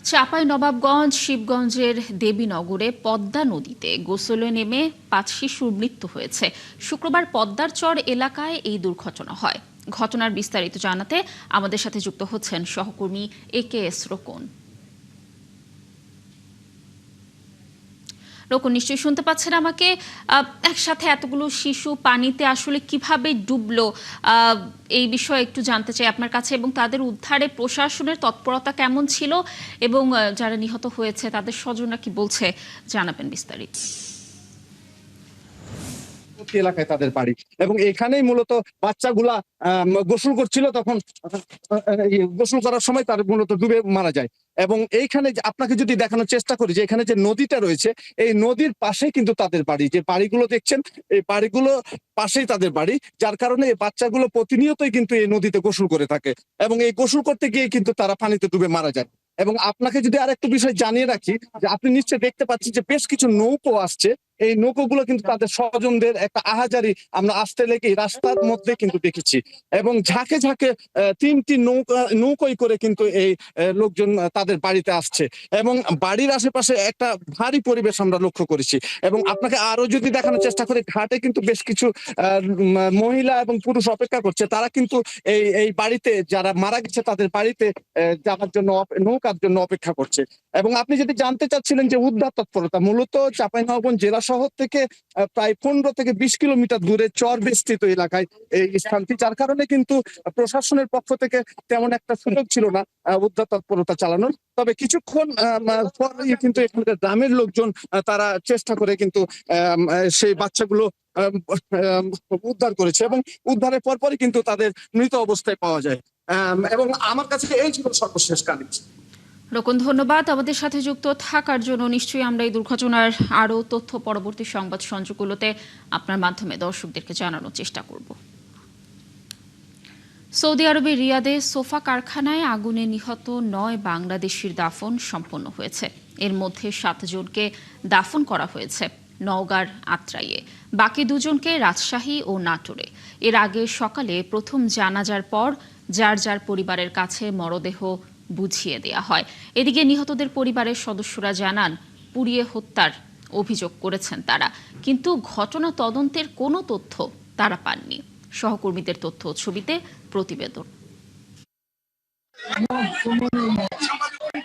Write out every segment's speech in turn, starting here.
চাঁপাইনবাবগঞ্জ শিবগঞ্জের দেবীনগরে পদ্মা নদীতে গোসলে নেমে 5 শিশুর মৃত্যু হয়েছে। শুক্রবার পদ্মার চর এলাকায় এই দুর্ঘটনা হয়। ঘটনার বিস্তারিত জানাতে আমাদের সাথে যুক্ত হচ্ছেন সহকর্মী AKS রোকন। রোকন, নিশ্চয়ই শুনতে পাচ্ছেন আমাকে। একসাথে এতগুলো শিশু পানিতে আসলে কিভাবে ডুবলো, এই বিষয়ে একটু জানতে চাই আপনার কাছে, এবং তাদের উদ্ধারে প্রশাসনের তৎপরতা কেমন ছিল এবং যারা নিহত হয়েছে তাদের স্বজনরা কি বলছে, জানাবেন বিস্তারিত। এলাকায় তাদের বাড়ি এবং এখানেই মূলত বাচ্চাগুলা গোসল করছিল, তখন গোসল করার সময় তার মূলত ডুবে মারা যায়। এবং এইখানে আপনাকে যদি দেখানোর চেষ্টা করি যে এখানে যে নদীটা রয়েছে, এই নদীর পাশেই কিন্তু তাদের বাড়ি। যে বাড়িগুলো দেখছেন, এই বাড়িগুলো পাশেই তাদের বাড়ি, যার কারণে এই বাচ্চাগুলো প্রতিনিয়তই কিন্তু এই নদীতে গোসল করে থাকে এবং এই গোসল করতে গিয়ে কিন্তু তারা পানিতে ডুবে মারা যায়। এবং আপনাকে যদি আর একটু বিষয় জানিয়ে রাখি, যে আপনি নিশ্চয়ই দেখতে পাচ্ছেন যে বেশ কিছু নৌকো আসছে। এই নৌকোগুলো কিন্তু তাদের স্বজনদের একটা আহাজারি আমরা আসতে লেগে রাস্তার মধ্যে কিন্তু দেখেছি এবং ঝাঁকে ঝাঁকে 3টি নৌকোই করে কিন্তু এই লোকজন তাদের বাড়িতে আসছে এবং বাড়ির আশেপাশে একটা ভারী পরিবেশ আমরা লক্ষ্য করেছি। এবং আপনাকে আরো যদি দেখানোর চেষ্টা করি, ঘাটে কিন্তু বেশ কিছু মহিলা এবং পুরুষ অপেক্ষা করছে। তারা কিন্তু এই বাড়িতে যারা মারা গেছে তাদের বাড়িতে যাওয়ার জন্য নৌকার জন্য অপেক্ষা করছে। এবং আপনি যদি জানতে চাচ্ছিলেন যে উদ্ধার তৎপরতা, মূলত চাঁপাইনবাবগঞ্জ জেলা শহর থেকে প্রায় 15 থেকে 20 কিলোমিটার দূরে চর বেষ্টিত এলাকায় এই স্থানটি, যার কারণে কিন্তু প্রশাসনের পক্ষ থেকে তেমন একটা সুযোগ ছিল না উদ্ধার তৎপরতা চালানোর। তবে কিছুক্ষণ পরে কিন্তু এখানকার গ্রামের লোকজন তারা চেষ্টা করে কিন্তু সেই বাচ্চাগুলো উদ্ধার করেছে এবং উদ্ধারের পরপরই কিন্তু তাদের মৃত অবস্থায় পাওয়া যায়। এবং আমার কাছে এই ছিল সর্বশেষ কাহিনী। রোকন, ধন্যবাদ আমাদের সাথে যুক্ত থাকার জন্য। নিশ্চয়ই আমরা এই দুর্ঘটনার আরও তথ্য পরবর্তী সংবাদ সংযোগগুলোতে আপনার মাধ্যমে দর্শকদেরকে জানানোর চেষ্টা করব। সৌদি আরবের রিয়াদে সোফা কারখানায় আগুনে নিহত 9 বাংলাদেশির দাফন সম্পন্ন হয়েছে। এর মধ্যে 7 জনকে দাফন করা হয়েছে নওগাঁর আত্রাইয়ে, বাকি 2 জনকে রাজশাহী ও নাটোরে। এর আগে সকালে প্রথম জানাজার পর যার যার পরিবারের কাছে মরদেহ বুঝিয়ে দেয়া হয়। এদিকে নিহতদের পরিবারের সদস্যরা জানান, পুড়িয়ে হত্যার অভিযোগ করেছেন তারা, কিন্তু ঘটনা তদন্তের কোনো তথ্য তারা পাননি। সহকর্মীদের তথ্য ও ছবিতে প্রতিবেদন।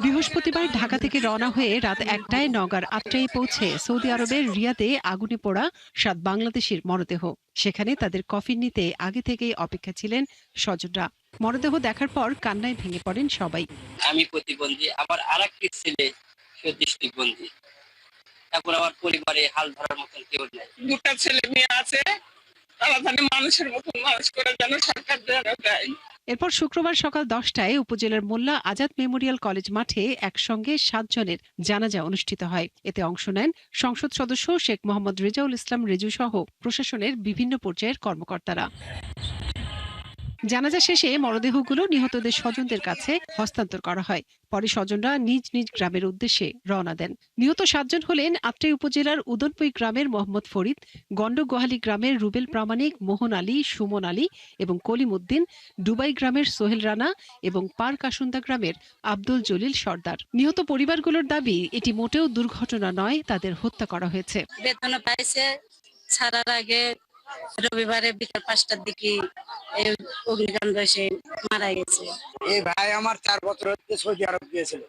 বৃহস্পতিবার ঢাকা থেকে রওনা হয়ে রাত 1টায় নওগাঁর আত্রাই পৌঁছে সৌদি আরবের রিয়াদে আগুনে পোড়া 7 বাংলাদেশির মরদেহ। সেখানে তাদের কফিন নিতে আগে থেকেই অপেক্ষা ছিলেন স্বজনরা। মরদেহ দেখার পর কান্নায় ভেঙে পড়েন সবাই। আমি প্রতিবন্ধী, আমার আরেকটি ছেলে দৃষ্টিবন্ধী। এখন আমার পরিবারে হাল ধরার মতন কেউ নেই। 2টা ছেলে মেয়ে আছে, তারা মানুষের মতন মানুষ করে যেন সরকার দেয়। এরপর শুক্রবার সকাল 10টায় উপজেলার মোল্লা আজাদ মেমোরিয়াল কলেজ মাঠে একসঙ্গে 7 জনের জানাজা অনুষ্ঠিত হয়। এতে অংশ নেন সংসদ সদস্য শেখ মোহাম্মদ রেজাউল ইসলাম রেজু সহ প্রশাসনের বিভিন্ন পর্যায়ের কর্মকর্তারা। জানাজা শেষে মরদেহগুলো নিহতদের স্বজনদের কাছে হস্তান্তর করা হয়। পরে স্বজনরা নিজ নিজ গ্রামের উদ্দেশ্যে রওনা দেন। নিহত 7 জন হলেন আত্রাই উপজেলার উদনপুই গ্রামের মোহাম্মদ ফরিদ, গন্ডগোহালী গ্রামের রুবেল প্রামাণিক, মোহন আলী, সুমন আলী এবং কলিম উদ্দিন, ডুবাই গ্রামের সোহেল রানা এবং পার কাসুন্দা গ্রামের আব্দুল জলিল সর্দার। নিহত পরিবারগুলোর দাবি, এটি মোটেও দুর্ঘটনা নয়, তাদের হত্যা করা হয়েছে। বেতন পাইছে, ছাড়ার আগে রবিবারে বিকাল 5টার দিকে অগ্নিকাণ্ড এসে মারা গেছে। এই ভাই আমার 4 বছর হচ্ছে সৌদি আরব গিয়েছিল।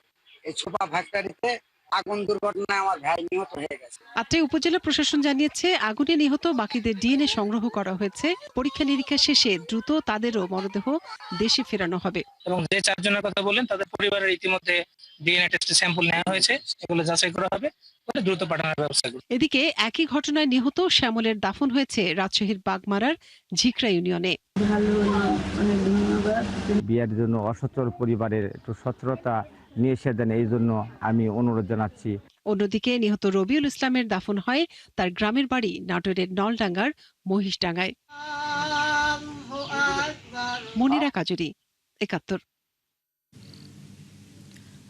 এই সোফা ফ্যাক্টরিতে আগুন দুর্ঘটনায় আমার ভাই নিহত হয়ে গেছে। আত্রাই উপজেলা প্রশাসন জানিয়েছে, আগুনে নিহত বাকিদের ডিএনএ সংগ্রহ করা হয়েছে। পরীক্ষা নিরীক্ষা শেষে দ্রুত তাদেরও মরদেহ দেশে ফেরানো হবে। এবং যে 4 জনের কথা বললেন তাদের পরিবারের ইতিমধ্যে ডিএনএ টেস্টের স্যাম্পল নেওয়া হয়েছে, এগুলো যাচাই করা হবে, দ্রুত পাঠানোর ব্যবস্থা করবে। এদিকে একই ঘটনায় নিহত শ্যামলের দাফন হয়েছে রাজশাহীর বাগমারার ঝিকরা ইউনিয়নে। বিয়ের জন্য অসচ্ছল পরিবারের একটু সচ্ছলতা নিয়ে এসে দেন, এই জন্য আমি অনুরোধ জানাচ্ছি। অন্যদিকে নিহত রবিউল ইসলামের দাফন হয় তার গ্রামের বাড়ি নাটোরের নলডাঙ্গার মহিষডাঙ্গায়। মনিরা কাজুরি, 71।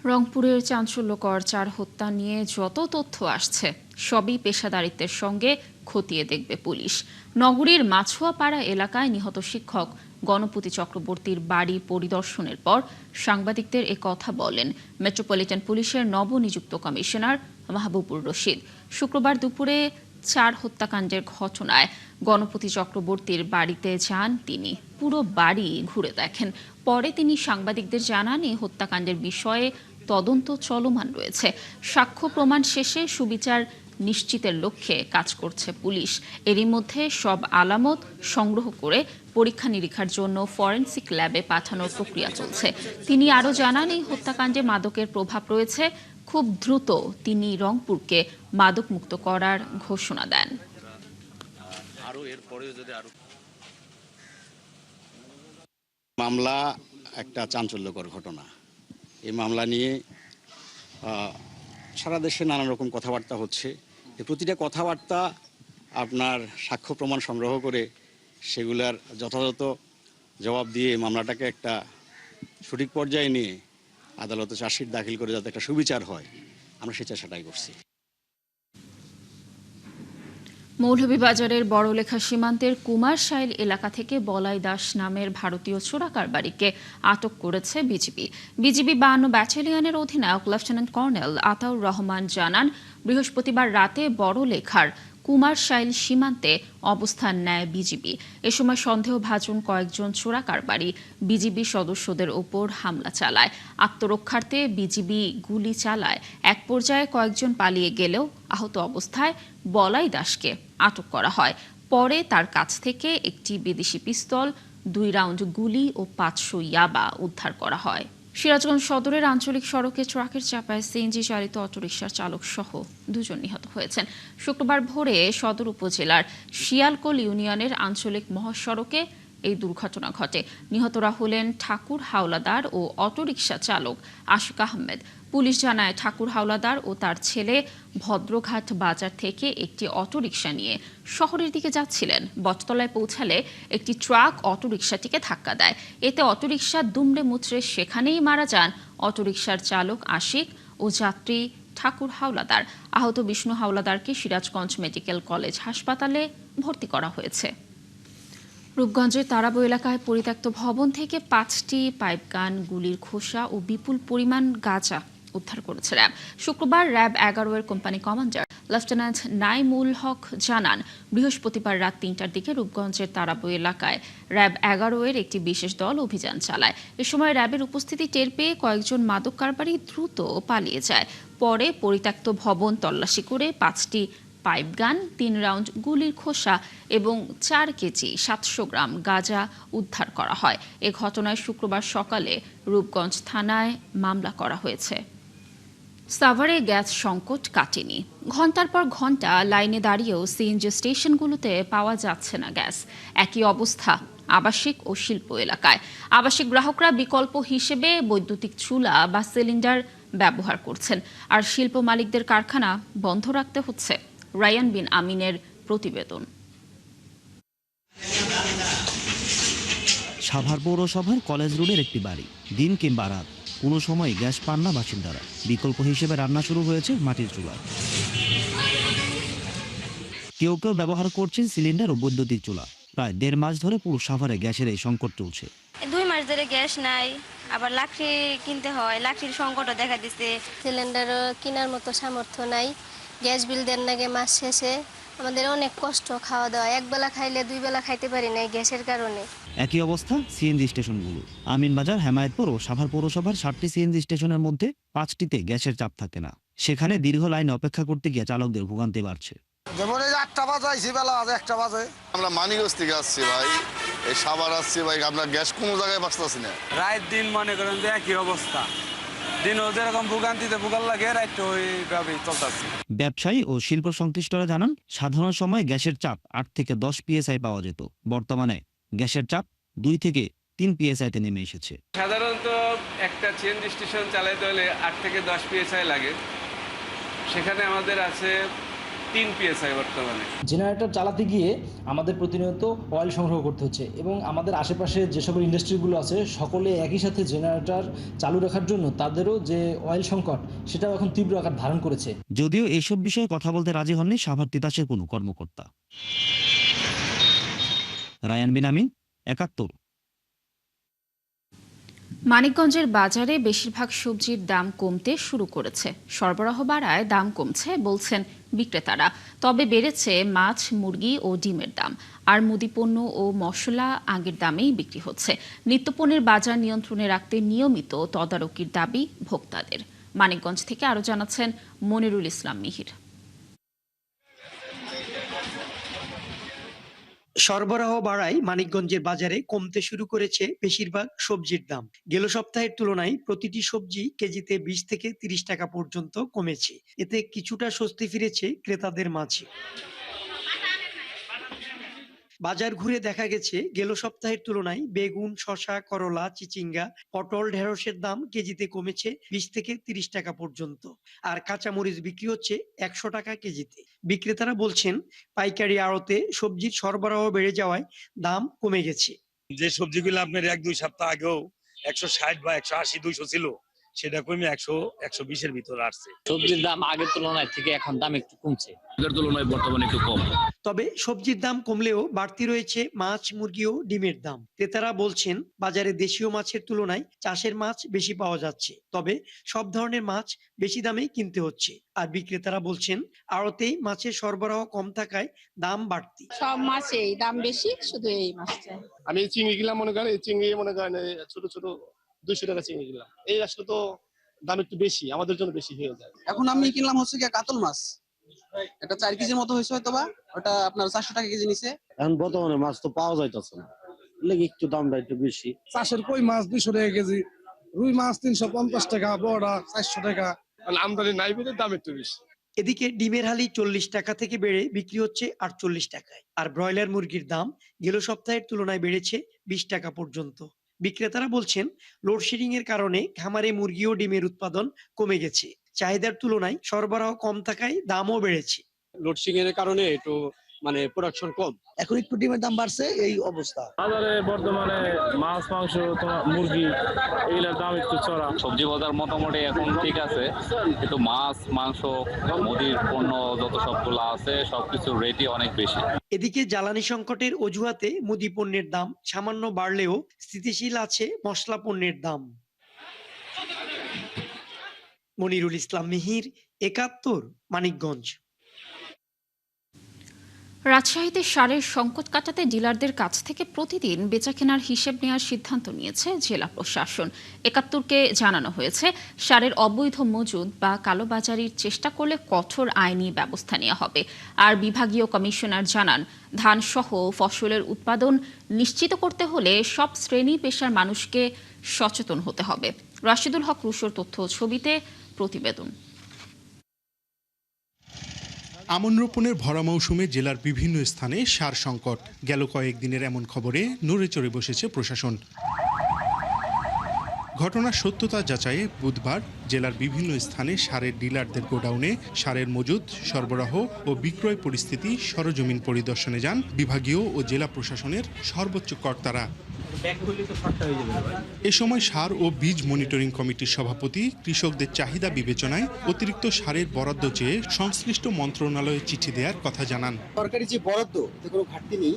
রংপুরের চাঞ্চল্যকর 4 হত্যা নিয়ে যত তথ্য আসছে সবই পেশাদারিত্বের সঙ্গে খতিয়ে দেখবে পুলিশ। নগরীর মাছুয়াপাড়া এলাকায় নিহত শিক্ষক গণপতি চক্রবর্তীর বাড়ি পরিদর্শনের পর সাংবাদিকদের কথা বলেন মেট্রোপলিটন পুলিশের নবনিযুক্ত কমিশনার মাহবুবুর রশিদ। শুক্রবার দুপুরে 4 হত্যাকাণ্ডের ঘটনায় গণপতি চক্রবর্তীর বাড়িতে যান তিনি। পুরো বাড়ি ঘুরে দেখেন। পরে তিনি সাংবাদিকদের জানান, এই হত্যাকাণ্ডের বিষয়ে তদন্ত চলমান রয়েছে। সাক্ষ্য প্রমাণ শেষে সুবিচার নিশ্চিতের লক্ষ্যে কাজ করছে পুলিশ। এরই মধ্যে সব আলামত সংগ্রহ করে পরীক্ষা নিরীক্ষার জন্য ফরেনসিক ল্যাবে পাঠানোর প্রক্রিয়া চলছে। তিনি আরও জানান, এই হত্যাকাণ্ডে মাদকের প্রভাব রয়েছে। খুব দ্রুত তিনি রংপুরকে মাদকমুক্ত করার ঘোষণা দেন। মামলা একটা চাঞ্চল্যকর ঘটনা। এই মামলা নিয়ে সারা দেশে নানান রকম কথাবার্তা হচ্ছে। এই প্রতিটা কথাবার্তা আপনার সাক্ষ্য প্রমাণ সংগ্রহ করে সেগুলার যথাযথ জবাব দিয়ে মামলাটাকে একটা সঠিক পর্যায়ে নিয়ে আদালতে চার্জশিট দাখিল করে যাতে একটা সুবিচার হয়, আমরা সেই চেষ্টাটাই করছি। মৌলভীবাজারের বড়লেখা সীমান্তের কুমারশাইল এলাকা থেকে বলাই দাস নামের ভারতীয় চোরা কারবারিকে আটক করেছে বিজিবি। 52 ব্যাটালিয়নের অধিনায়ক লেফটেন্যান্ট কর্নেল আতাউর রহমান জানান, বৃহস্পতিবার রাতে বড়লেখার কুমারশাইল সীমান্তে অবস্থান নেয় বিজিবি। এ সময় সন্দেহভাজন কয়েকজন চোরা কারবারি বিজিবি সদস্যদের ওপর হামলা চালায়। আত্মরক্ষার্থে বিজিবি গুলি চালায়। এক পর্যায়ে কয়েকজন পালিয়ে গেলেও আহত অবস্থায় বলাই দাসকে আটক করা হয়। পরে তার কাছ থেকে একটি বিদেশি পিস্তল, 2 রাউন্ড গুলি ও 500 ইয়াবা উদ্ধার করা হয়। সিরাজগঞ্জ সদরের আঞ্চলিক সড়কে ট্রাকের চাপায় সিএনজি চালিত অটোরিকশার চালক সহ 2 জন নিহত হয়েছেন। শুক্রবার ভোরে সদর উপজেলার শিয়ালকোল ইউনিয়নের আঞ্চলিক মহাসড়কে এই দুর্ঘটনা ঘটে। নিহতরা হলেন ঠাকুর হাওলাদার ও অটোরিকশা চালক আশিক আহমেদ। পুলিশ জানায়, ঠাকুর হাওলাদার ও তার ছেলে ভদ্রঘাট বাজার থেকে একটি অটোরিকশা নিয়ে শহরের দিকে যাচ্ছিলেন। বটতলায় পৌঁছালে একটি ট্রাক অটোরিকশাটিকে ধাক্কা দেয়। এতে অটোরিকশা দুমড়ে মুচড়ে সেখানেই মারা যান অটোরিকশার চালক আশিক ও যাত্রী ঠাকুর হাওলাদার। আহত বিষ্ণু হাওলাদারকে সিরাজগঞ্জ মেডিকেল কলেজ হাসপাতালে ভর্তি করা হয়েছে। রূপগঞ্জের তারাবো এলাকায় পরিত্যক্ত ভবন থেকে 5টি পাইপগান, গুলির খোসা ও বিপুল পরিমাণ গাঁজা উদ্ধার করেছে র্যাব। শুক্রবার র্যাব 11 এর কোম্পানি কমান্ডার লেফটেন্যান্ট নাইমুল হক জানান, বৃহস্পতিবার রাত 3টার দিকে রূপগঞ্জের তারাবো এলাকায় র্যাব 11 এর একটি বিশেষ দল অভিযান চালায়। এ সময় র্যাবের উপস্থিতি টের পেয়ে কয়েকজন মাদক কারবারি দ্রুত পালিয়ে যায়। পরে পরিত্যক্ত ভবন তল্লাশি করে 5টি পাইপগান, 3 রাউন্ড গুলির খোসা এবং 4 কেজি 700 গ্রাম গাঁজা উদ্ধার করা হয়। এ ঘটনায় শুক্রবার সকালে রূপগঞ্জ থানায় মামলা করা হয়েছে। সাভারে গ্যাস সংকট কাটেনি। ঘন্টার পর ঘন্টা লাইনে দাঁড়িয়েও সিএনজি স্টেশনগুলোতে পাওয়া যাচ্ছে না গ্যাস। একই অবস্থা আবাসিক ও শিল্প এলাকায়। আবাসিক গ্রাহকরা বিকল্প হিসেবে বৈদ্যুতিক চুলা বা সিলিন্ডার ব্যবহার করছেন, আর শিল্প মালিকদের কারখানা বন্ধ রাখতে হচ্ছে। রায়ান বিন আমিনের প্রতিবেদন। সাভার পৌরসভার কলেজ রোডের একটি বাড়ি। দিন কিংবা রাত কোনো সময় গ্যাস পান না বাসিন্দারা। বিকল্প হিসেবে রান্না শুরু হয়েছে মাটির চুলা। কেউ কেউ ব্যবহার করছেন সিলিন্ডার ও বৈদ্যুতিক চুলা। প্রায় 1.5 মাস ধরে পুরো সাভারে গ্যাসের এই সংকট চলছে। 2 মাস ধরে গ্যাস নাই, আবার লাকড়ি কিনতে হয়, লাকড়ির সংকটও দেখা দিচ্ছে। সিলিন্ডারও কেনার মতো সামর্থ্য নাই। গ্যাস বিল দেন নাগে মাস শেষে আমাদের অনেক কষ্ট খাওয়া দাওয়া। একবেলা খাইলে 2 বেলা খাইতে পারি না গ্যাসের কারণে। একই অবস্থা সিএনজি স্টেশনগুলো। আমিনবাজার, হেমায়েতপুর ও সাভার পৌরসভার 7টি সিএনজি স্টেশনের মধ্যে 5টিতে গ্যাসের চাপ থাকে না। সেখানে দীর্ঘ লাইন অপেক্ষা করতে গিয়ে চালকদের ভোগান্তি বাড়ছে। যেমন এই 8টা বাজে আইছি, বেলা 1টা বাজে। আমরা মানিকগঞ্জ থেকে আসছি ভাই, এই সাভার আসছি ভাই, আমরা গ্যাস কোনো জায়গায় পাচ্ছি না। রাত দিন মনে করেন যে একই অবস্থা। দিনও যেরকম ভোগান্তিতে ভোগাল লাগে, রাত ওইভাবেই চলতেছে। ব্যবসায়ী ও শিল্প সংশ্লিষ্টরা জানান, সাধারণ সময় গ্যাসের চাপ 8 থেকে 10 PSI পাওয়া যেত। বর্তমানে গ্যাসের চাপ 2 থেকে 3 PSIতে নেমে এসেছে। সাধারণত একটা সিএনজি স্টেশন চালাতে হলে 8 থেকে 10 PSI লাগে, সেখানে আমাদের আছে 3 PSI বর্তমানে। জেনারেটর চালাতে গিয়ে আমাদের প্রতিনিয়ত অয়েল সংগ্রহ করতে হচ্ছে, এবং আমাদের আশেপাশে যেসব ইন্ডাস্ট্রিগুলো আছে সকলে একই সাথে জেনারেটর চালু রাখার জন্য তাদেরও যে অয়েল সংকট, সেটাও এখন তীব্র আকার ধারণ করেছে। যদিও এইসব বিষয়ে কথা বলতে রাজি হননি সাভার তিতাসের কোনো কর্মকর্তা। রায়ান বিন আমিন, 71। মানিকগঞ্জের বাজারে বেশিরভাগ সবজির দাম কমতে শুরু করেছে। সরবরাহ বাড়ায় দাম কমছে বলছেন বিক্রেতারা। তবে বেড়েছে মাছ, মুরগি ও ডিমের দাম। আর মুদি পণ্য ও মশলা আগের দামেই বিক্রি হচ্ছে। নিত্যপণ্যের বাজার নিয়ন্ত্রণে রাখতে নিয়মিত তদারকির দাবি ভোক্তাদের। মানিকগঞ্জ থেকে আরো জানাচ্ছেন মনিরুল ইসলাম মিহির। সরবরাহ বাড়ায় মানিকগঞ্জের বাজারে কমতে শুরু করেছে বেশিরভাগ সবজির দাম। গেল সপ্তাহের তুলনায় প্রতিটি সবজি কেজিতে 20 থেকে 30 টাকা পর্যন্ত কমেছে। এতে কিছুটা স্বস্তি ফিরেছে ক্রেতাদের মাঝে। বাজার ঘুরে দেখা গেছে গেল সপ্তাহের তুলনায় বেগুন, শসা, করলা, চিচিঙ্গা, পটল, ঢেঁড়সের দাম কেজিতে কমেছে 20 থেকে 30 টাকা পর্যন্ত। আর কাঁচামরিচ বিক্রি হচ্ছে 100 টাকা কেজিতে। বিক্রেতারা বলছেন পাইকারি আড়তে সবজির সরবরাহ বেড়ে যাওয়ায় দাম কমে গেছে। যে সবজিগুলো আপনার 1-2 সপ্তাহ আগেও 160 বা 180-200 ছিল, সেটা কমে 100-120 এর ভিতরে আসছে। সবজির দাম আগের তুলনায় থেকে এখন দাম একটু কমছে, আগের তুলনায় বর্তমানে একটু কম। তবে সবজির দাম কমলেও বাড়তি রয়েছে মাছ, মুরগি ও ডিমের দাম। ক্রেতারা বলছেন বাজারে দেশীয় মাছের তুলনায় চাষের মাছ বেশি পাওয়া যাচ্ছে, তবে সব ধরনের মাছ বেশি দামেই কিনতে হচ্ছে। আর বিক্রেতারা বলছেন আড়তেই মাছের সরবরাহ কম থাকায় দাম বাড়তি। সব মাছেই দাম বেশি, শুধু এই মাছটা। আমি চিংড়ি গিলাম, মনে করেন চিংড়ি মনে করেন ছোট ছোট 200 টাকা চিংড়ি গিলাম। এই আসলে তো দাম একটু বেশি, আমাদের জন্য বেশি হয়ে যায়। এখন আমি কিনলাম হচ্ছে কি কাতল মাছ, এটা 4 কেজির মতো হয়েছে হয়তো বা, ওটা আপনার 400 টাকা কেজি নিছে। এখন বর্তমানে মাছ তো পাওয়া যাইতেছে না, লেগে একটু দামটা একটু বেশি। চাষের কই মাছ 200 টাকা কেজি, রুই মাছ 350 টাকা, বড়া 400 টাকা। আমদানি নাই বলে দাম একটু বেশি। এদিকে ডিমের হালি 40 টাকা থেকে বেড়ে বিক্রি হচ্ছে 48 টাকায়। আর ব্রয়লার মুরগির দাম গেল সপ্তাহের তুলনায় বেড়েছে 20 টাকা পর্যন্ত। বিক্রেতারা বলছেন লোডশেডিং এর কারণে খামারে মুরগি ও ডিমের উৎপাদন কমে গেছে। চাহিদার তুলনায় সরবরাহ কম থাকায় দামও বেড়েছে। লোডশেডিং এর কারণে একটু প্রোডাকশন কম, এখন একটু ডিমের দাম বাড়ছে, এই অবস্থা। বাজারে বর্তমানে মাছ, মাংস, মুরগি এগুলোর দাম একটু চড়া। সবজি বাজার মোটামুটি এখন ঠিক আছে, কিন্তু মাছ, মাংস, মুদির পণ্য যত সবগুলো আছে সবকিছুর রেটই অনেক বেশি। এদিকে জ্বালানি সংকটের অজুহাতে মুদি পণ্যের দাম সামান্য বাড়লেও স্থিতিশীল আছে মশলা পণ্যের দাম। মনিরুল ইসলাম মিহির, ৭১, মানিকগঞ্জ। রাজশাহীতে সারের সংকট কাটাতে ডিলারদের কাছ থেকে প্রতিদিন বেচাকেনার হিসেব নেওয়ার সিদ্ধান্ত নিয়েছে জেলা প্রশাসন। ৭১কে জানানো হয়েছে সারের অবৈধ মজুদ বা কালোবাজারির চেষ্টা করলে কঠোর আইনি ব্যবস্থা নেওয়া হবে। আর বিভাগীয় কমিশনার জানান ধান সহ ফসলের উৎপাদন নিশ্চিত করতে হলে সব শ্রেণী পেশার মানুষকে সচেতন হতে হবে। রাশিদুল হক রুশোর তথ্য ছবিতে প্রতিবেদন। আমন রোপণের ভরা মৌসুমে জেলার বিভিন্ন স্থানে সার সংকট। গেল কয়েকদিনের এমন খবরে নড়ে চড়ে বসেছে প্রশাসন। ঘটনার সত্যতা যাচাইয়ে বুধবার জেলার বিভিন্ন স্থানে সারের ডিলারদের গোডাউনে সারের মজুদ, সরবরাহ ও বিক্রয় পরিস্থিতি সরজমিন পরিদর্শনে যান বিভাগীয় ও জেলা প্রশাসনের সর্বোচ্চ কর্তারা। এ সময় সার ও বীজ মনিটরিং কমিটির সভাপতি কৃষকদের চাহিদা বিবেচনায় অতিরিক্ত সারের বরাদ্দ চেয়ে সংশ্লিষ্ট মন্ত্রণালয়ে চিঠি দেওয়ার কথা জানান। সরকারি যে বরাদ্দ, এতে কোনো ঘাটতি নেই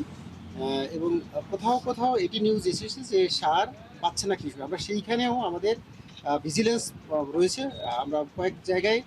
এবং কোথাও কোথাও এটি নিউজ এসেছে যে সার পাচ্ছে না কৃষক। আমরা সেইখানেও আমাদের ভিজিলেন্স রয়েছে। আমরা কয়েক জায়গায়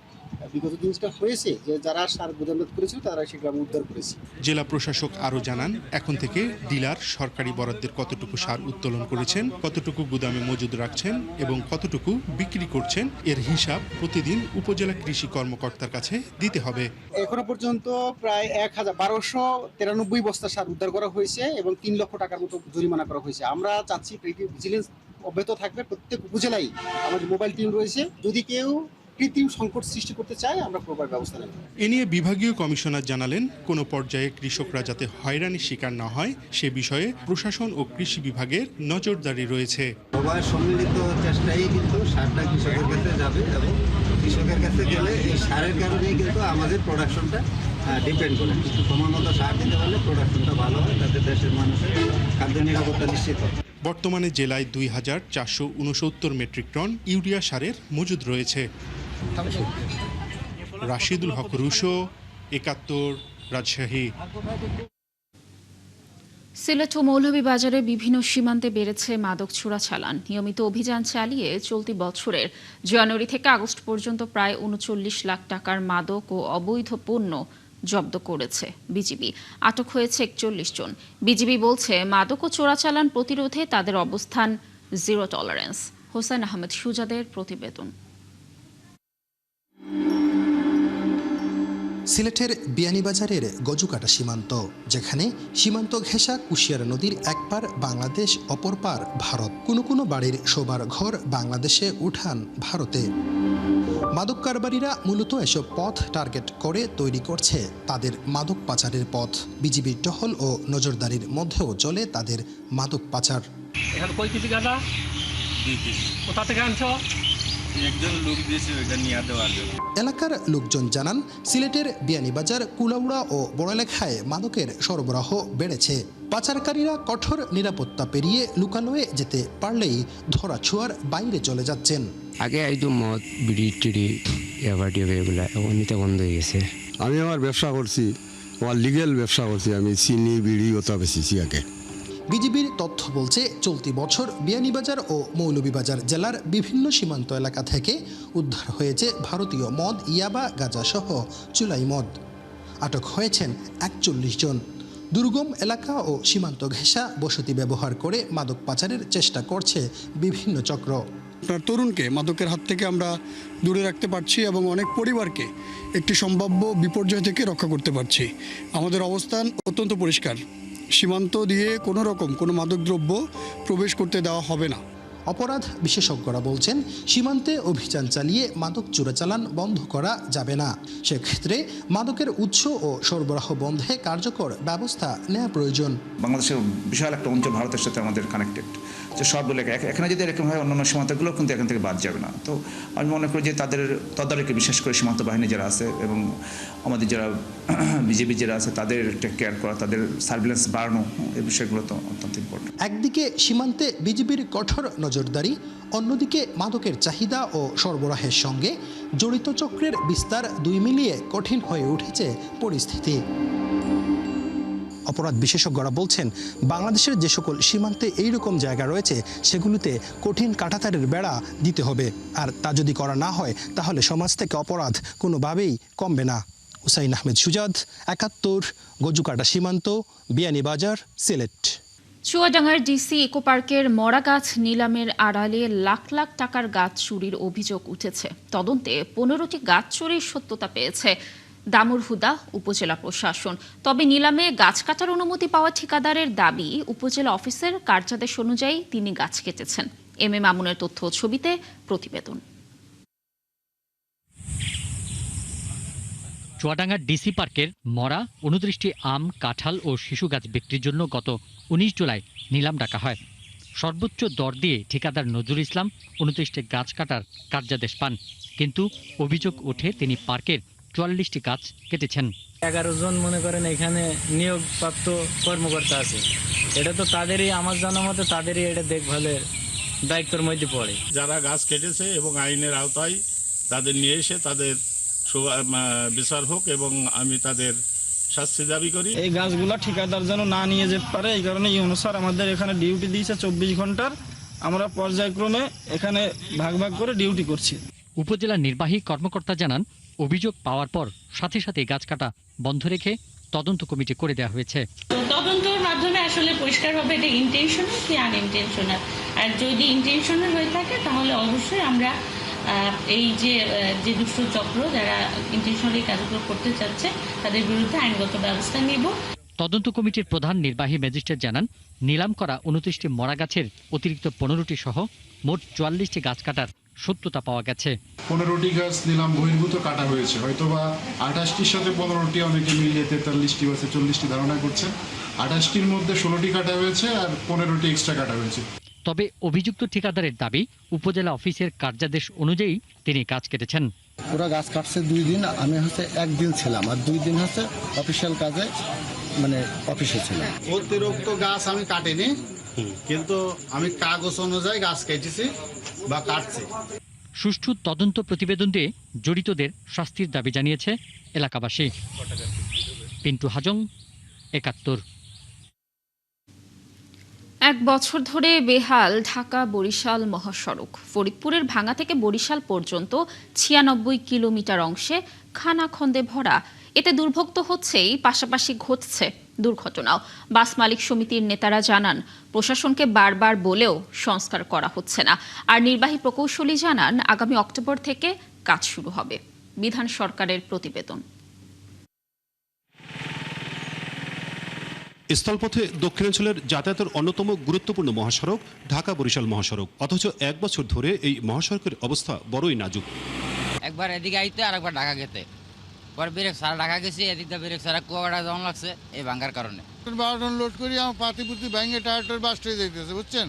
বিগত দিনটা হয়েছে যে যারা সার গুদামজাত করেছিল তারা সেগুলো উদ্ধার করেছে। জেলা প্রশাসক আরও জানান এখন থেকে ডিলার সরকারি বরাদ্দের কতটুকু সার উত্তোলন করেছেন, কতটুকু গুদামে মজুদ রাখছেন এবং কতটুকু বিক্রি করছেন এর হিসাব প্রতিদিন উপজেলা কৃষি কর্মকর্তার কাছে দিতে হবে। এখনো পর্যন্ত প্রায় ১,১২৯ বস্তা সার উদ্ধার করা হয়েছে এবং ৩ লক্ষ টাকার মতো জরিমানা করা হয়েছে। আমরা চাচ্ছি ভিজিলেন্স অব্যাহত থাকবে। প্রত্যেক উপজেলায় আমাদের মোবাইল টিম রয়েছে। যদি কেউ কৃত্রিম সংকট সৃষ্টি করতে চায় আমরা প্রপার ব্যবস্থা নেব। এ নিয়ে বিভাগীয় কমিশনার জানালেন কোনো পর্যায়ে কৃষকরা যাতে হয়রানির শিকার না হয় সে বিষয়ে প্রশাসন ও কৃষি বিভাগের নজরদারি রয়েছে। সবার সম্মিলিত চেষ্টাই কিন্তু সারটা কৃষকের কাছে যাবে এবং কৃষকের কাছে গেলে এই সারের কারণেই কিন্তু আমাদের প্রোডাকশনটা ডিপেন্ড করে। সময় মতো সার দিতে পারলে প্রোডাকশনটা ভালো হয়, তাতে দেশের মানুষের খাদ্য নিরাপত্তা নিশ্চিত হয়। বর্তমানে জেলায় ২,৪৬৯ মেট্রিক টন ইউরিয়া সারের মজুদ রয়েছে। রাশিদুল হক রুশো, ৭১, রাজশাহী। সিলেট ও মৌলভীবাজারে বিভিন্ন সীমান্তে বেড়েছে মাদক চোরাচালান। নিয়মিত অভিযান চালিয়ে চলতি বছরের জানুয়ারি থেকে আগস্ট পর্যন্ত প্রায় ৩৯ লাখ টাকার মাদক ও অবৈধ পণ্য জব্দ করেছে বিজিবি। আটক হয়েছে ৪১ জন। বিজিবি বলছে, মাদক ও চোরাচালান প্রতিরোধে তাদের অবস্থান জিরো টলারেন্স। হোসেন আহমেদ সুজাদের প্রতিবেদন। সিলেটের বিয়ানীবাজারের গজুকাটা সীমান্ত, যেখানে সীমান্ত ঘেঁষা কুশিয়ারা নদীর এক পার বাংলাদেশ, অপর পার ভারত। কোনো কোনো বাড়ির শোবার ঘর বাংলাদেশে, উঠান ভারতে। মাদক কারবারিরা মূলত এসব পথ টার্গেট করে তৈরি করছে তাদের মাদক পাচারের পথ। বিজিবির টহল ও নজরদারির মধ্যেও চলে তাদের মাদক পাচার। এখানে কয় কেজি গাঁজা? 2 কেজি। কোথা থেকে আনছো? একজন লোক দিয়েছে ওইটা নিয়ে দেওয়ার জন্য। এলাকার লোকজন জানান, সিলেটের বিয়ানীবাজার, কুলাউড়া ও বড়লেখায় মাদকের সরবরাহ বেড়েছে। পাচারকারীরা কঠোর নিরাপত্তা পেরিয়ে লুকালয়ে যেতে পারলেই ধরাছোঁয়ার বাইরে চলে যাচ্ছেন। আগে একদম মদ, বিড়ি টিড়ি, এবারটি এগুলো এমনিতে বন্ধ হয়ে গেছে। আমি আমার ব্যবসা করছি, আমার লিগেল ব্যবসা করছি, আমি চিনি বিড়ি ওটা বেশি আগে। বিজিবির তথ্য বলছে, চলতি বছর বিয়ানীবাজার ও মৌলভীবাজার জেলার বিভিন্ন সীমান্ত এলাকা থেকে উদ্ধার হয়েছে ভারতীয় মদ, ইয়াবা, গাঁজা সহ চুলাই মদ। আটক হয়েছেন ৪১ জন। দুর্গম এলাকা ও সীমান্ত ঘেঁষা বসতি ব্যবহার করে মাদক পাচারের চেষ্টা করছে বিভিন্ন চক্র। আপনার তরুণকে মাদকের হাত থেকে আমরা দূরে রাখতে পারছি এবং অনেক পরিবারকে একটি সম্ভাব্য বিপর্যয় থেকে রক্ষা করতে পারছি। আমাদের অবস্থান অত্যন্ত পরিষ্কার, সীমান্ত দিয়ে কোনো রকম কোনো মাদকদ্রব্য প্রবেশ করতে দেওয়া হবে না। অপরাধ বিশেষজ্ঞরা বলছেন, সীমান্তে অভিযান চালিয়ে মাদক চোরাচালান বন্ধ করা যাবে না। সেক্ষেত্রে মাদকের উৎস ও সরবরাহ বন্ধে কার্যকর ব্যবস্থা নেওয়া প্রয়োজন। বাংলাদেশের বিশাল একটা অঞ্চল ভারতের সাথে আমাদের কানেক্টেড, যে সবগুলো এখানে যদি এরকম হয়, অন্যান্য সীমান্তগুলো কিন্তু এখান থেকে বাদ যাবে না। তো আমি মনে করি যে তাদের তদারকি, বিশেষ করে সীমান্ত বাহিনী যারা আছে এবং আমাদের যারা বিজেপি যারা আছে, তাদের টেক কেয়ার করা, তাদের সার্ভিলেন্স বাড়ানো, এই বিষয়গুলো তো অত্যন্ত ইম্পর্টেন্ট। একদিকে সীমান্তে বিজিবির কঠোর নজরদারি, অন্যদিকে মাদকের চাহিদা ও সরবরাহের সঙ্গে জড়িত চক্রের বিস্তার, দুই মিলিয়ে কঠিন হয়ে উঠেছে পরিস্থিতি। অপরাধ বিশেষজ্ঞরা বলছেন, বাংলাদেশের যে সকল সীমান্তে এইরকম জায়গা রয়েছে, সেগুলিতে কঠিন কাঁটাতারের বেড়া দিতে হবে। আর তা যদি করা না হয়, তাহলে সমাজ থেকে অপরাধ কোনোভাবেই কমবে না। হুসাইন আহমেদ সুজাদ, ৭১, গজুকাটা সীমান্ত, বিয়ানীবাজার, সিলেট। চুয়াডাঙ্গার ডিসি ইকো পার্কের মরা গাছ নিলামের আড়ালে লাখ লাখ টাকার গাছ চুরির অভিযোগ উঠেছে। তদন্তে ১৫টি গাছ চুরির সত্যতা পেয়েছে দামুড়হুদা উপজেলা প্রশাসন। তবে নিলামে গাছ কাটার অনুমতি পাওয়া ঠিকাদারের দাবি, উপজেলা অফিসের কার্যাদেশ অনুযায়ী তিনি গাছ কেটেছেন। এম এ মামুনের তথ্য ও ছবিতে প্রতিবেদন। চুয়াডাঙ্গার ডিসি পার্কের মরা ২৯টি আম, কাঁঠাল ও শিশু গাছ বিক্রির জন্য গত ১৯ জুলাই নিলাম ডাকা হয়। সর্বোচ্চ দর দিয়ে ঠিকাদার নজরুল ইসলাম ২৯টি গাছ কাটার কার্যাদেশ পান, কিন্তু অভিযোগ ওঠে তিনি পার্কের ৪৪টি গাছ কেটেছেন। ১১ জন মনে করেন এখানে নিয়োগপ্রাপ্ত কর্মকর্তা আছে, এটা তো তাদেরই, আমার জানা মতে তাদেরই এটা দেখভালের দায়িত্বের মধ্যে পড়ে। যারা গাছ কেটেছে এবং আইনের আওতায় তাদের নিয়ে এসে তাদের বিচার হোক এবং আমি তাদের শাস্তি দাবি করি। এই গাছগুলো ঠিকাদার যেন না নিয়ে যেতে পারে, এই কারণে ইউনুস স্যার আমাদের এখানে ডিউটি দিয়েছে ২৪ ঘন্টার। আমরা পর্যায়ক্রমে এখানে ভাগ ভাগ করে ডিউটি করছি। উপজেলা নির্বাহী কর্মকর্তা জানান, অভিযোগ পাওয়ার পর সাথে সাথে গাছ কাটা বন্ধ রেখে তদন্ত কমিটি করে দেওয়া হয়েছে। তদন্তের মাধ্যমে আসলে পরিষ্কার হবে এটা ইন্টেনশনাল কি আনইনটেনশনাল। আর যদি ইন্টেনশনাল হয়ে থাকে তাহলে অবশ্যই আমরা এই যে দুষ্ট চক্র যারা ইন্টেনশনালি কাজগুলো করতে চাচ্ছে তাদের বিরুদ্ধে আইনগত ব্যবস্থা নেব। তদন্ত কমিটির প্রধান নির্বাহী ম্যাজিস্ট্রেট জানান, নিলাম করা ২৯টি মরা গাছের অতিরিক্ত ১৫টি সহ মোট ৪৪টি গাছ কাটার সত্যতা পাওয়া গেছে। ১৫টি গাছ নিলাম বহির্ভূত কাটা হয়েছে, হয়তোবা ২৮টির সাথে ১৫টি অনেকে মিলিয়ে ৪৩টি বা ৪০টি ধারণা করছেন। ২৮টির মধ্যে ১৬টি কাটা হয়েছে আর ১৫টি এক্সট্রা কাটা হয়েছে। তবে অভিযুক্ত ঠিকাদারের দাবি, উপজেলা অফিসের কার্যাদেশ অনুযায়ী তিনি গাছ কেটেছেন। ওরা গাছ কাটছে 2 দিন, আমি একদিন ছিলাম, আর 2 দিন অফিসিয়াল কাজে অফিসে ছিলাম। অতিরিক্ত গাছ আমি কাটিনি, কিন্তু আমি কাগজ অনুযায়ী গাছ কেটেছি বা কাটছি। সুষ্ঠু তদন্ত প্রতিবেদন দিয়ে জড়িতদের শাস্তির দাবি জানিয়েছে এলাকাবাসী। পিন্টু হাজং, ৭১। এক বছর ধরে বেহাল ঢাকা বরিশাল মহাসড়ক। ফরিদপুরের ভাঙ্গা থেকে বরিশাল পর্যন্ত ৯৬ কিলোমিটার অংশে খানাখন্দে ভরা। এতে দুর্ভোগ তো হচ্ছেই, পাশাপাশি ঘটছে দুর্ঘটনাও। বাস মালিক সমিতির নেতারা জানান, প্রশাসনকে বারবার বলেও সংস্কার করা হচ্ছে না। আর নির্বাহী প্রকৌশলী জানান, আগামী অক্টোবর থেকে কাজ শুরু হবে। বিধান সরকারের প্রতিবেদন। স্থলপথে দক্ষিণাঞ্চলের যাতায়াতের অন্যতম গুরুত্বপূর্ণ মহাসড়ক ঢাকা বরিশাল মহাসড়ক, অথচ এক বছর ধরে এই মহাসড়কের অবস্থা বড়ই নাজুক। একবার এদিকে আইতে আর একবার ঢাকা গেতে, পরে ব্রেক সারা ঢাকা গেছি, এদিকটা ব্রেক সারা কুয়াকাটা যাওয়া লাগছে এই ভাঙ্গার কারণে। 12 টন লোড করি আমার পাতিপুতি ভেঙে টায়ার বাস্ট হয়ে যাইতেছে, বুঝছেন,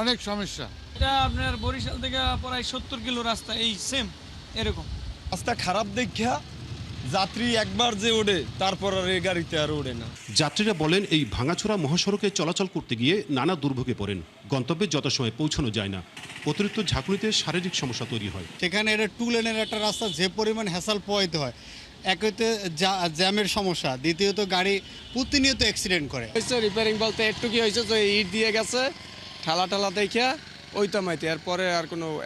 অনেক সমস্যা। এটা আপনার বরিশাল থেকে প্রায় 70 কিলো রাস্তা, এই সেম এরকম রাস্তা খারাপ দেখা যাত্রী একবার যে ওঠে তারপর আর এই গাড়িতে আর ওঠে না। যাত্রীরা বলেন, এই ভাঙাচোরা মহাসড়কে চলাচল করতে গিয়ে নানা দুর্ভোগে পড়েন। গন্তব্যে যথাসময়ে পৌঁছানো যায় না, অতিরিক্ত ঝাঁকুনিতে শারীরিক সমস্যা তৈরি হয়। সেখানে এটা 2 লেনের একটা রাস্তা, যে পরিমাণ হ্যাসাল পোহাইতে হয়, একতে জ্যামের সমস্যা, দ্বিতীয়ত গাড়ি প্রতিনিয়ত অ্যাক্সিডেন্ট করে। রিপেয়ারিং বলতে একটু কি হয়েছে, যে ইট দিয়ে গেছে ঠালা দেখে ওইটামাইতে, এরপরে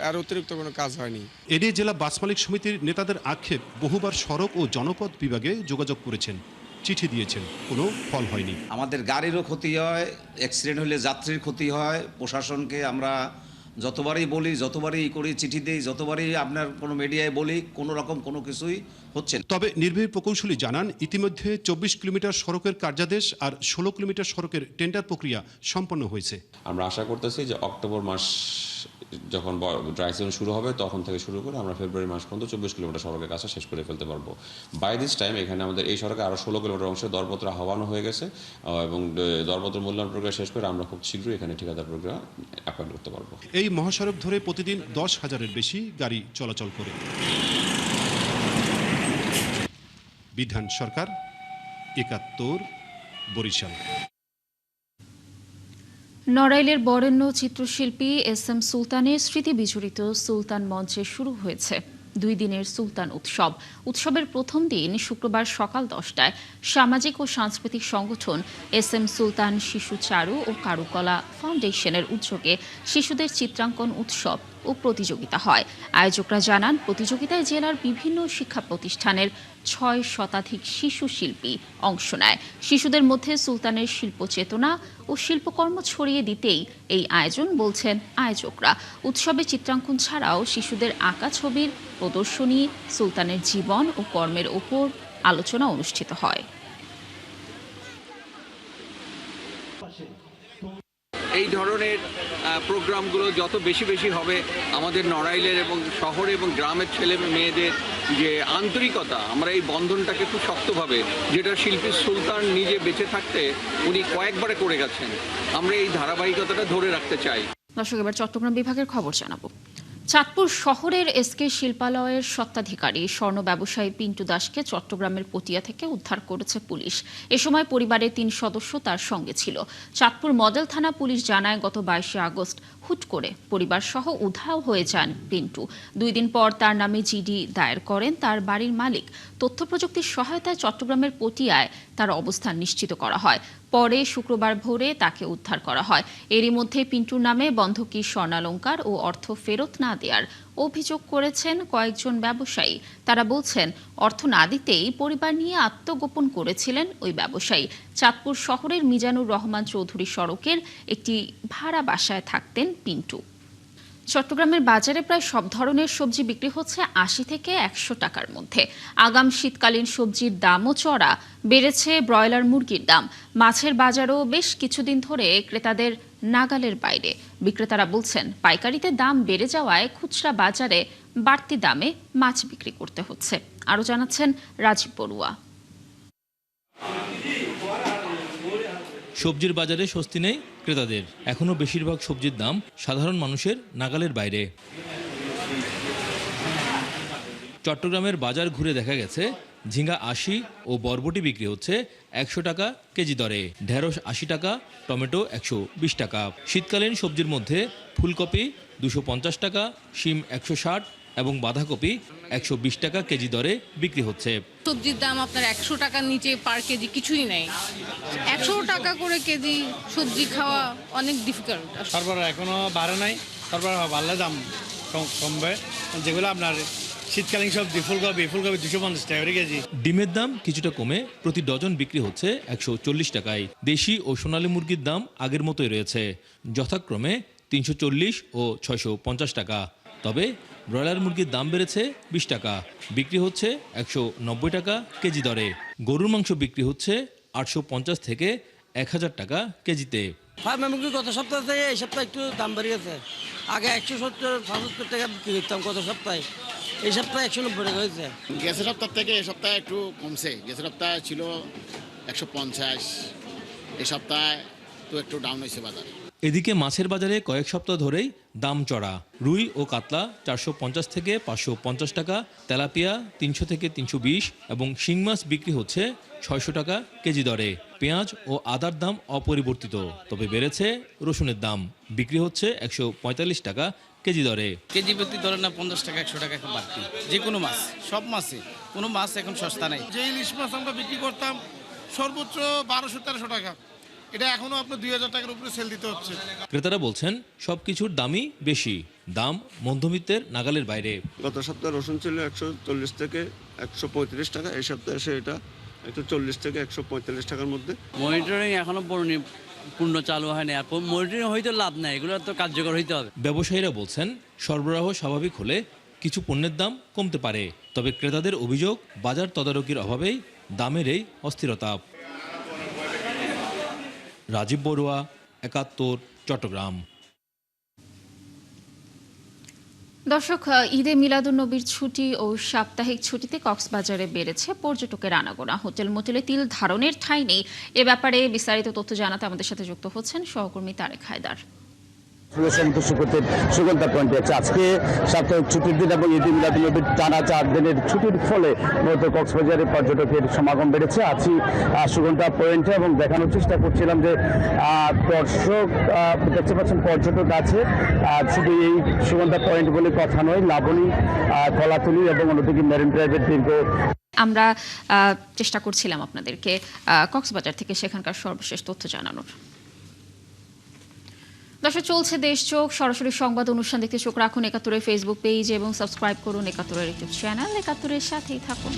আর অতিরিক্ত কোনো কাজ হয়নি। এদিকে জেলা বাস মালিক সমিতির নেতাদের আক্ষেপ, বহুবার সড়ক ও জনপথ বিভাগে যোগাযোগ করেছেন, চিঠি দিয়েছেন, কোনো ফল হয়নি। আমাদের গাড়িরও ক্ষতি হয়, অ্যাক্সিডেন্ট হলে যাত্রীর ক্ষতি হয়। প্রশাসনকে আমরা যতবারই বলি, যতবারই করি, চিঠি দিই, যতবারই আপনার কোনো মিডিয়ায় বলি, কোনো রকম কোনো কিছুই হচ্ছে না। তবে নির্বাহী প্রকৌশলী জানান, ইতিমধ্যে 24 কিলোমিটার সড়কের কার্যাদেশ আর 16 কিলোমিটার সড়কের টেন্ডার প্রক্রিয়া সম্পন্ন হয়েছে। আমরা আশা করতেছি যে অক্টোবর মাস যখন ড্রাই সিজন শুরু হবে, তখন থেকে শুরু করে আমরা ফেব্রুয়ারি মাস পর্যন্ত 24 কিলোমিটার সড়কের কাজটা শেষ করে ফেলতে পারবো। বাই দিস টাইম এখানে আমাদের এই সড়কে আরও 16 কিলোমিটার অংশে দরপত্র আহ্বানও হয়ে গেছে, এবং দরপত্র মূল্যায়ন প্রক্রিয়া শেষ করে আমরা খুব শীঘ্রই এখানে ঠিকাদার প্রক্রিয়া অ্যাপয়েন্ট করতে পারবো। এই মহাসড়ক ধরে প্রতিদিন 10,000-এর বেশি গাড়ি চলাচল করে। বিধান সরকার, 71, বরিশাল। নড়াইলের বরেণ্য চিত্রশিল্পী SM সুলতানের স্মৃতি বিজড়িত সুলতান মঞ্চে শুরু হয়েছে 2 দিনের সুলতান উৎসব। উৎসবের প্রথম দিন শুক্রবার সকাল 10টায় সামাজিক ও সাংস্কৃতিক সংগঠন SM সুলতান শিশু চারু ও কারুকলা ফাউন্ডেশনের উদ্যোগে শিশুদের চিত্রাঙ্কন উৎসব ও প্রতিযোগিতা হয়। আয়োজকরা জানান, প্রতিযোগিতায় জেলার বিভিন্ন শিক্ষা প্রতিষ্ঠানের 6 শতাধিক শিশু শিল্পী অংশ নেয়। শিশুদের মধ্যে সুলতানের শিল্প চেতনা ও শিল্পকর্ম ছড়িয়ে দিতেই এই আয়োজন, বলছেন আয়োজকরা। উৎসবে চিত্রাঙ্কন ছাড়াও শিশুদের আঁকা ছবির প্রদর্শনী, সুলতানের জীবন ও কর্মের ওপর আলোচনা অনুষ্ঠিত হয়। এই ধরনের প্রোগ্রামগুলো যত বেশি হবে, আমাদের নড়াইলের এবং শহরে এবং গ্রামের ছেলে মেয়েদের যে আন্তরিকতা, আমরা এই বন্ধনটাকে খুব শক্তভাবে, যেটা শিল্পী সুলতান নিজে বেঁচে থাকতে উনি কয়েকবারে করে গেছেন, আমরা এই ধারাবাহিকতাটা ধরে রাখতে চাই। দর্শক, এবার চট্টগ্রাম বিভাগের খবর জানাবো। চাঁদপুর শহরের SK শিল্পালয়ের স্বত্বাধিকারী স্বর্ণ ব্যবসায়ী পিন্টু দাসকে চট্টগ্রামের পটিয়া থেকে উদ্ধার করেছে পুলিশ। এ সময় পরিবারের 3 সদস্য তার সঙ্গে ছিল। চাঁদপুর মডেল থানা পুলিশ জানায়, গত 22 আগস্ট হুট করে পরিবার সহ উধাও হয়ে যান পিন্টু। 2 দিন পর তার নামে জিডি দায়ের করেন তার বাড়ির মালিক। তথ্য প্রযুক্তির সহায়তায় চট্টগ্রামের পটিয়ায় তার অবস্থান নিশ্চিত করা হয়। পরে শুক্রবার ভোরে তাকে উদ্ধার করা হয়। এরই মধ্যে পিন্টুর নামে বন্ধকি স্বর্ণালংকার ও অর্থ ফেরত না দেওয়ার অভিযোগ করেছেন কয়েকজন ব্যবসায়ী। তারা বলছেন, অর্থ না দিতেই পরিবার নিয়ে আত্মগোপন করেছিলেন ওই ব্যবসায়ী। চাঁদপুর শহরের মিজানুর রহমান চৌধুরী সড়কের একটি ভাড়া বাসায় থাকতেন পিন্টু। চট্টগ্রামের বাজারে প্রায় সব ধরনের সবজি বিক্রি হচ্ছে 80 থেকে 100 টাকার মধ্যে। আগাম শীতকালীন সবজির দামও চড়া, বেড়েছে ব্রয়লার মুরগির দাম। মাছের বাজারও বেশ কিছুদিন ধরে ক্রেতাদের নাগালের বাইরে। বিক্রেতারা বলছেন, পাইকারিতে দাম বেড়ে যাওয়ায় খুচরা বাজারে বাড়তি দামে মাছ বিক্রি করতে হচ্ছে। আরও জানাচ্ছেন রাজীব বড়ুয়া। সবজির বাজারে স্বস্তি নেই ক্রেতাদের। এখনও বেশিরভাগ সবজির দাম সাধারণ মানুষের নাগালের বাইরে। চট্টগ্রামের বাজার ঘুরে দেখা গেছে, ঝিঙ্গা 80 ও বরবটি বিক্রি হচ্ছে 100 টাকা কেজি দরে, ঢেঁড়স 80 টাকা, টমেটো 120 টাকা। শীতকালীন সবজির মধ্যে ফুলকপি 250 টাকা, শিম 160 এবং বাঁধাকপি 120 টাকা কেজি দরে বিক্রি হচ্ছে। সবজির দাম আপনার 100 টাকার নিচে পার কেজি কিছুই নেই। 100 টাকা করে কেজি সবজি খাওয়া অনেক ডিফিকাল্ট। সরবরাহ এখনো বাড়ে নাই, সরবরাহ বাড়লে দাম কমবে। যেগুলো আপনার শীতকালীন সবজি ফুলকপি 250 টাকা করে কেজি। ডিমের দাম কিছুটা কমে প্রতি ডজন বিক্রি হচ্ছে 140 টাকায়। দেশি ও সোনালী মুরগির দাম আগের মতোই রয়েছে, যথাক্রমে 340 ও 650 টাকা। তবে ব্রয়লার মুরগির দাম বেড়েছে 20 টাকা, বিক্রি হচ্ছে 190 টাকা কেজি দরে। গরুর মাংস বিক্রি হচ্ছে 850 থেকে 1000 টাকা কেজিতে। ফার্মের মুরগি গত সপ্তাহ থেকে এই সপ্তাহে একটু দাম বেড়ে গেছে। আগে 170-75 টাকা বিক্রি করতাম গত সপ্তাহে, এই সপ্তাহে 190 টাকা হয়েছে। গেছের সপ্তাহ থেকে এই সপ্তাহে একটু কমছে। গেছের সপ্তাহে ছিল 150, এই সপ্তাহে তো একটু ডাউন হয়েছে বাজার। এদিকে মাছের বাজারে কয়েক সপ্তাহ ধরেই দাম চড়া। রুই ও কাতলা 450 থেকে 550 টাকা, তেলাপিয়া 300 থেকে 320 এবং শিং মাছ বিক্রি হচ্ছে 600 টাকা কেজি দরে। পেঁয়াজ ও আদার দাম অপরিবর্তিত, তবে বেড়েছে রসুনের দাম, বিক্রি হচ্ছে 145 টাকা কেজি দরে। কেজি প্রতি ধরে না 50 টাকা 100 টাকা এখন বাড়তি। যে কোনো মাছ, সব মাছে কোনো মাছ এখন সস্তা নাই। যে ইলিশ মাছ আমরা বিক্রি করতাম সর্বোচ্চ 1200-1300 টাকা, এটা এখনো আপনার 2000 টাকার উপরে সেল দিতে হচ্ছে। ক্রেতারা বলছেন সবকিছুর দামই বেশি, দাম মধ্যবিত্তের নাগালের বাইরে। গত সপ্তাহে রসুন ছিল 140 থেকে 135 টাকা, এই সপ্তাহে এসে এটা 140 থেকে 145 টাকার মধ্যে। মনিটরিং এখনো পূর্ণ চালু হয়নি, আর মনিটরিং হইতে লাভ নাই, এগুলো তো কার্যকর হইতে হবে। ব্যবসায়ীরা বলছেন সরবরাহ স্বাভাবিক হলে কিছু পণ্যের দাম কমতে পারে, তবে ক্রেতাদের অভিযোগ বাজার তদারকির অভাবেই দামের এই অস্থিরতা। রাজীব বড়ুয়া, 71, চট্টগ্রাম। দর্শক, ঈদে মিলাদুন্নবীর ছুটি ও সাপ্তাহিক ছুটিতে কক্সবাজারে বেড়েছে পর্যটকের আনাগোনা। হোটেল মোটেলে তিল ধারণের ঠাঁই নেই। এ ব্যাপারে বিস্তারিত তথ্য জানাতে আমাদের সাথে যুক্ত হচ্ছেন সহকর্মী তারেক হায়দার। সুগন্ধা পয়েন্টে আজকে সাপ্তাহিক ছুটির দিন এবং ঈদ মিলাদুন্নবীর টানা 4 দিনের ছুটির ফলে মূলত কক্সবাজারে পর্যটকের সমাগম বেড়েছে। আছি সুগন্ধা পয়েন্টে এবং দেখানোর চেষ্টা করছিলাম যে দর্শক দেখতে পাচ্ছেন, পর্যটক আছে। শুধু এই সুগন্ধা পয়েন্ট বলে কথা নয়, লাবণী, কলাতলি এবং অন্যদিকে মেরিন ড্রাইভের দীর্ঘ। আমরা চেষ্টা করছিলাম আপনাদেরকে কক্সবাজার থেকে সেখানকার সর্বশেষ তথ্য জানানোর। দর্শক, চলছে দেশ চোখ সরাসরি সংবাদ অনুষ্ঠান দেখতে চোখ রাখুন 71-এর ফেসবুক পেজ এবং সাবস্ক্রাইব করুন 71-এর ইউটিউব চ্যানেল। 71-এর সাথেই থাকুন।